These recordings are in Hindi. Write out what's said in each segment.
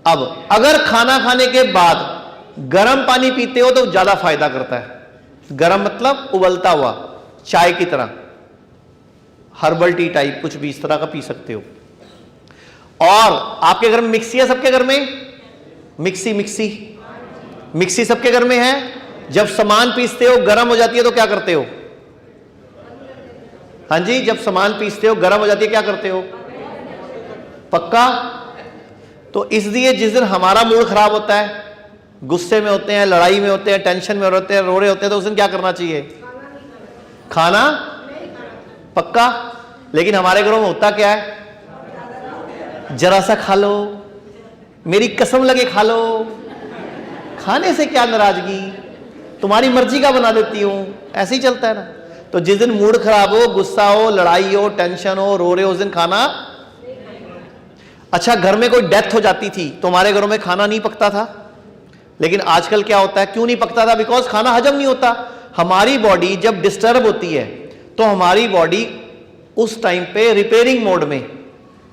अब अगर खाना खाने के बाद गर्म पानी पीते हो तो ज्यादा फायदा करता है। गर्म मतलब उबलता हुआ, चाय की तरह, हर्बल टी टाइप कुछ भी इस तरह का पी सकते हो। और आपके घर में मिक्सी है? सबके घर में मिक्सी सबके घर में है। जब सामान पीसते हो गर्म हो जाती है तो क्या करते हो? हाँ जी, जब सामान पीसते हो गर्म हो जाती है क्या करते हो? पक्का। तो इसलिए जिस दिन हमारा मूड खराब होता है, गुस्से में होते हैं, लड़ाई में होते हैं, टेंशन में होते हैं, रो रहे होते हैं, तो उस दिन क्या करना चाहिए? खाना पक्का। लेकिन हमारे घरों में होता क्या है? जरा सा खा लो, मेरी कसम लगे खा लो, खाने से क्या नाराजगी, तुम्हारी मर्जी का बना देती हूं, ऐसे ही चलता है ना। तो जिस दिन मूड खराब हो, गुस्सा हो, लड़ाई हो, टेंशन हो, रो रहे हो, उस दिन खाना। अच्छा, घर में कोई डेथ हो जाती थी तो हमारे घरों में खाना नहीं पकता था। लेकिन आजकल क्या होता है? क्यों नहीं पकता था? बिकॉज खाना हजम नहीं होता। हमारी बॉडी जब डिस्टर्ब होती है तो हमारी बॉडी उस टाइम पे रिपेयरिंग मोड में,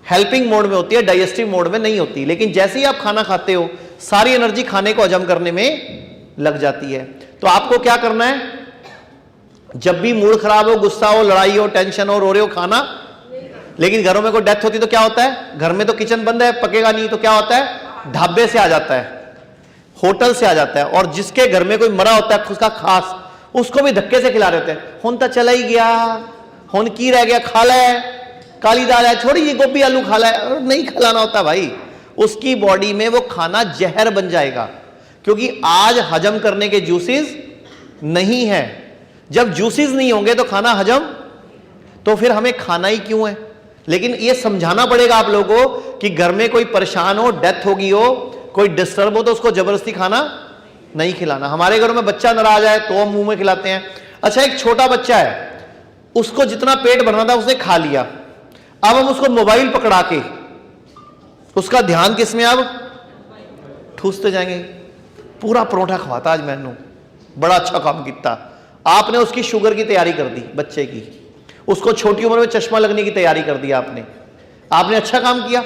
हेल्पिंग मोड में होती है, डाइजेस्टिव मोड में नहीं होती। लेकिन जैसे ही आप खाना खाते हो सारी एनर्जी खाने को हजम करने में लग जाती है। तो आपको क्या करना है? जब भी मूड खराब हो, गुस्सा हो, लड़ाई हो, टेंशन हो, रो रहे हो, खाना। लेकिन घरों में कोई डेथ होती तो क्या होता है? घर में तो किचन बंद है, पकेगा नहीं, तो क्या होता है? ढाबे से आ जाता है, होटल से आ जाता है। और जिसके घर में कोई मरा होता है उसका खास, उसको भी धक्के से खिला देते हैं। हुन तो चला ही गया, हुन की रह गया, खा ले, काली दाल है, छोड़ी ये गोभी आलू खा ले। नहीं खिलाना होता भाई, उसकी बॉडी में वो खाना जहर बन जाएगा, क्योंकि आज हजम करने के जूसेस नहीं है। जब जूसेस नहीं होंगे तो खाना हजम, तो फिर हमें खाना ही क्यों है? लेकिन ये समझाना पड़ेगा आप लोगों को कि घर में कोई परेशान हो, डेथ होगी हो, कोई डिस्टर्ब हो, तो उसको जबरदस्ती खाना नहीं खिलाना। हमारे घरों में बच्चा नाराज है तो हम मुंह में खिलाते हैं। अच्छा, एक छोटा बच्चा है, उसको जितना पेट भरना था उसने खा लिया, अब हम उसको मोबाइल पकड़ा के उसका ध्यान किसमें? अब ठूसते जाएंगे। पूरा परोठा खवाता आज मैंने, बड़ा अच्छा काम किया। आपने उसकी शुगर की तैयारी कर दी बच्चे की, उसको छोटी उम्र में चश्मा लगने की तैयारी कर दी आपने अच्छा काम किया।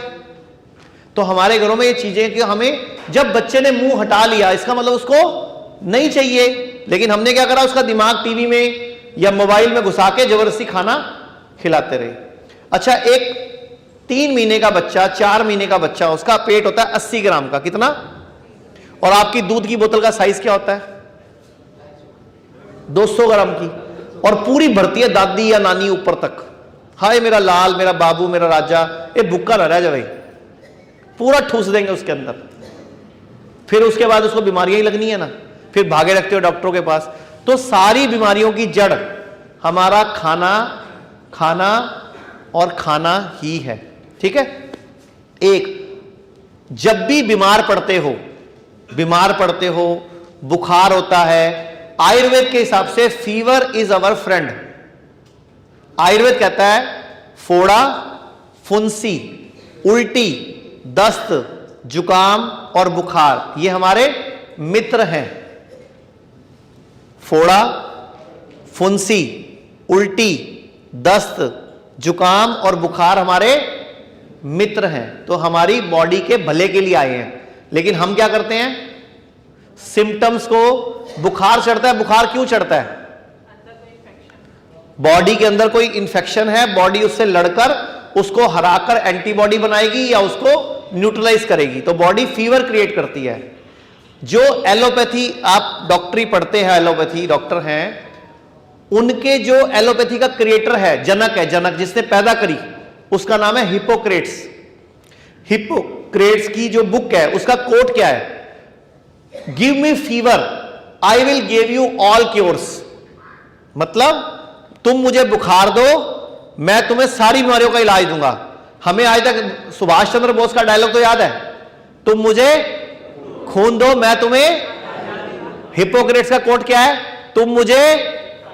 तो हमारे घरों में ये चीजें कि हमें, जब बच्चे ने मुंह हटा लिया इसका मतलब उसको नहीं चाहिए, लेकिन हमने क्या करा? उसका दिमाग टीवी में या मोबाइल में घुसा के जबरदस्ती खाना खिलाते रहे। अच्छा, एक 3 महीने का बच्चा, 4 महीने का बच्चा, उसका पेट होता है 80 ग्राम का, कितना? और आपकी दूध की बोतल का साइज क्या होता है? 200 ग्राम की, और पूरी भरती है दादी या नानी ऊपर तक। हाय मेरा लाल, मेरा बाबू, मेरा राजा, ये भूखा ना रह जाए, पूरा ठूस देंगे उसके अंदर। फिर उसके बाद उसको बीमारियां ही लगनी है ना, फिर भागे रखते हो डॉक्टरों के पास। तो सारी बीमारियों की जड़ हमारा खाना और खाना ही है। ठीक है। एक, जब भी बीमार पड़ते हो, बुखार होता है, आयुर्वेद के हिसाब से fever is our friend. Ayurveda कहता है फोड़ा, फुंसी, उल्टी, दस्त, जुकाम और बुखार ये हमारे मित्र हैं। फोड़ा, फुंसी, उल्टी, दस्त, जुकाम और बुखार हमारे मित्र हैं। तो हमारी बॉडी के भले के लिए आए हैं। लेकिन हम क्या करते हैं? सिम्टम्स को, बुखार चढ़ता है, बुखार क्यों चढ़ता है? बॉडी के अंदर कोई इंफेक्शन है, बॉडी उससे लड़कर उसको हराकर एंटीबॉडी बनाएगी या उसको न्यूट्रलाइज करेगी, तो बॉडी फीवर क्रिएट करती है। जो एलोपैथी, आप डॉक्टरी पढ़ते हैं, एलोपैथी डॉक्टर हैं, उनके जो एलोपैथी का क्रिएटर है, जनक जिसने पैदा करी, उसका नाम है हिप्पोक्रेट्स। हिप्पोक्रेट्स की जो बुक है उसका कोट क्या है? Give me fever, I will give you all cures. मतलब तुम मुझे बुखार दो, मैं तुम्हें सारी बीमारियों का इलाज दूंगा। हमें आज तक सुभाष चंद्र बोस का डायलॉग तो याद है, तुम मुझे खून दो मैं तुम्हें, हिप्पोक्रेट्स का कोट क्या है? तुम मुझे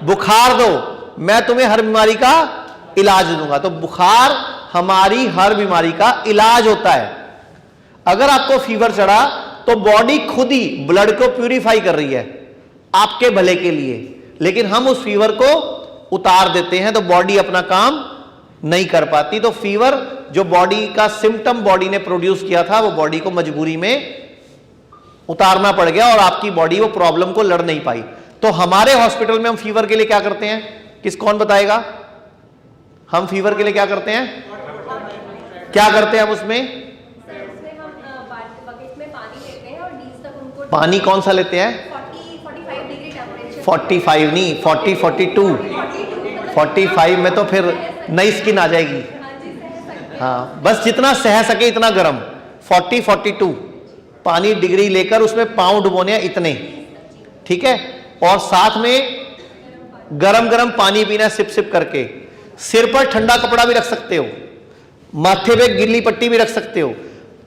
बुखार दो, मैं तुम्हें हर बीमारी का इलाज दूंगा। तो बुखार हमारी हर बीमारी का इलाज होता है। अगर आपको फीवर चढ़ा तो बॉडी खुद ही ब्लड को प्यूरिफाई कर रही है आपके भले के लिए, लेकिन हम उस फीवर को उतार देते हैं तो बॉडी अपना काम नहीं कर पाती। तो फीवर जो बॉडी का सिम्टम बॉडी ने प्रोड्यूस किया था वो बॉडी को मजबूरी में उतारना पड़ गया और आपकी बॉडी वो प्रॉब्लम को लड़ नहीं पाई। तो हमारे हॉस्पिटल में हम फीवर के लिए क्या करते हैं, कौन बताएगा? हम फीवर के लिए क्या करते हैं, क्या करते हैं हम उसमें? पानी कौन सा लेते हैं? 45 नहीं, 42। 45 में तो फिर नई स्किन आ जाएगी। हाँ, बस जितना सह सके इतना गर्म, 42 पानी डिग्री लेकर उसमें पाँव डुबोने इतने, ठीक है। और साथ में गरम गरम पानी पीना सिप सिप करके। सिर पर ठंडा कपड़ा भी रख सकते हो, माथे पे गिल्ली पट्टी भी रख सकते हो।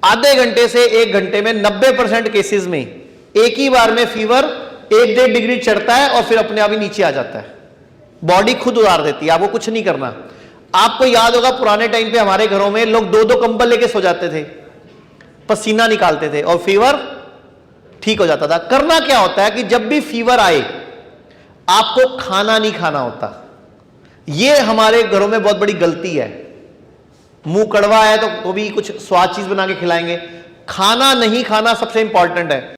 आधे घंटे से 1 घंटे में 90% केसेस में एक ही बार में फीवर 1-1.5 डिग्री चढ़ता है और फिर अपने आप ही नीचे आ जाता है। बॉडी खुद उतार देती है, आपको कुछ नहीं करना। आपको याद होगा पुराने टाइम पे हमारे घरों में लोग 2-2 कंबल लेके सो जाते थे, पसीना निकालते थे और फीवर ठीक हो जाता था। करना क्या होता है कि जब भी फीवर आए आपको खाना नहीं खाना होता। यह हमारे घरों में बहुत बड़ी गलती है। मुंह कड़वा है तो भी कुछ स्वाद चीज बना के खिलाएंगे, खाना नहीं खाना सबसे इंपॉर्टेंट है।